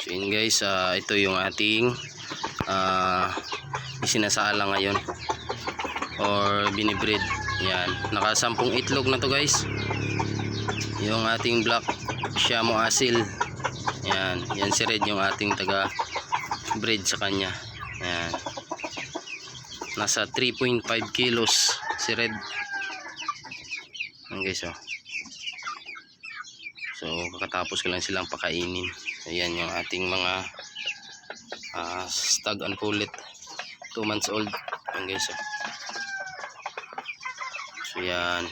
So yun guys, ito yung ating isinasala ngayon or binibreed. Yan, naka 10 itlog na to guys. Yung ating black Shamo Asil. Yan, yan si Red yung ating taga breed sa kanya. Yan, nasa 3.5 kilos si Red. Yan guys, oh. So kakatapos ko lang silang pakainin. Ayan yung ating mga stag and pullet, 2 months old. Ayan guys, oh. So yan,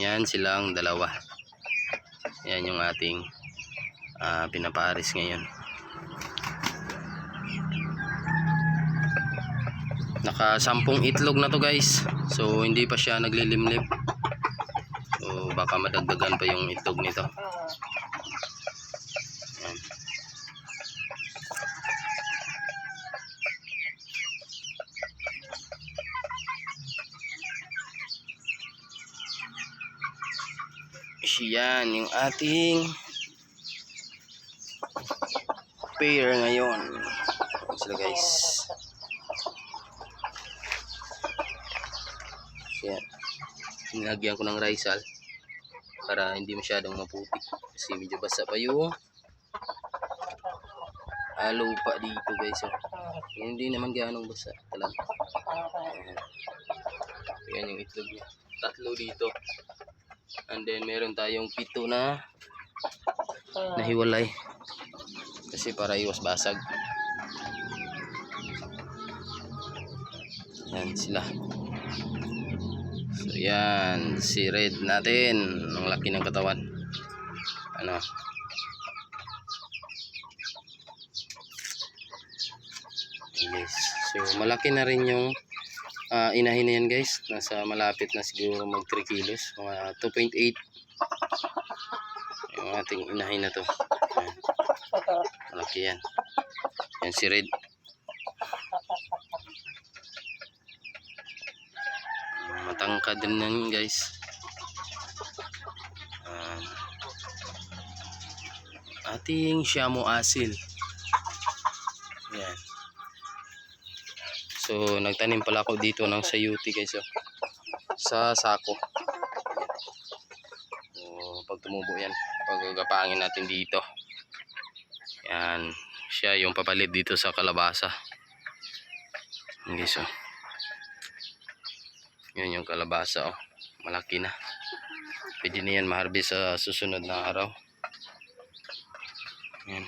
yan silang dalawa. Yan yung ating pinapaaris ngayon. Naka 10 itlog na to guys. So hindi pa siya naglilimlim. So baka madagdagan pa yung itlog nito. Yan. Yan yung ating pair ngayon. Sila guys. Yan. Nilagyan ko ng Rizal para hindi masyadong maputik kasi medyo basa pa yung lupa dito guys, oh. Hindi naman gaanong basa talaga. Yan yung itlog niya, 3 dito, and then meron tayong 7 na nahiwalay kasi para iwas basag. Yan sila. So yan si Red natin, ang laki ng katawan. Ano, guys, so malaki na rin yung inahin na yan guys. Nasa malapit na siguro mag 3 kilos, mga 2.8 yung ating inahin na to. Ayan. Malaki yan. Yan si Red. Matangkad din yan guys. Ating Shamo Asil. Yan. So nagtanim pala ako dito ng sayuti guys, oh, sa sako. So pag tumubo yan, pagagapangin natin dito, yan siya yung papalit dito sa kalabasa. Yan guys, oh. Yan yung kalabasa, oh. Malaki na. Pwede na yan ma-harvest sa susunod na araw. Yan.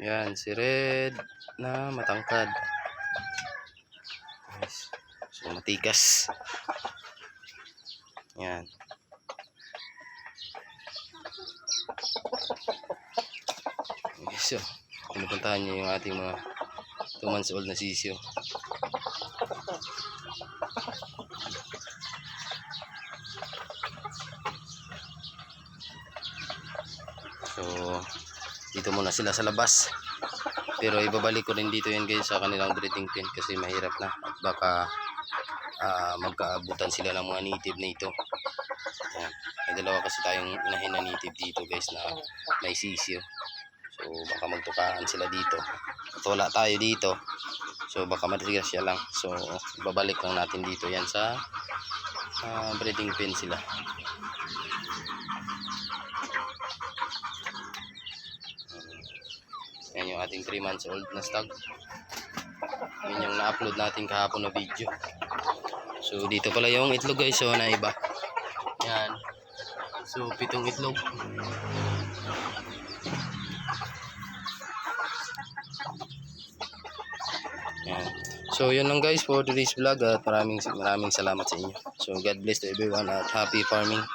Yan si Red na matangkad. Yes. So matikas. Yan. So pinupuntahan niyo yung ating mga 2 months old na sisyo. So dito muna sila sa labas, pero ibabalik ko rin dito yan guys sa kanilang breeding pen kasi mahirap na at baka magkaabutan sila ng mga native na ito. Yan. May dalawa kasi tayong inahin na native dito guys na may sisyo, so baka magtukaan sila dito at wala tayo dito, so baka matigas siya lang. So ibabalik lang natin dito yan sa breeding pen sila. Yan yung ating 3 months old na stag. Yan yung na-upload natin kahapon na video. So dito pala yung itlog guys, so na iba. Yan. So 7 itlog. Yan. So yun lang guys for today's vlog at maraming salamat sa inyo. So God bless to everyone at happy farming.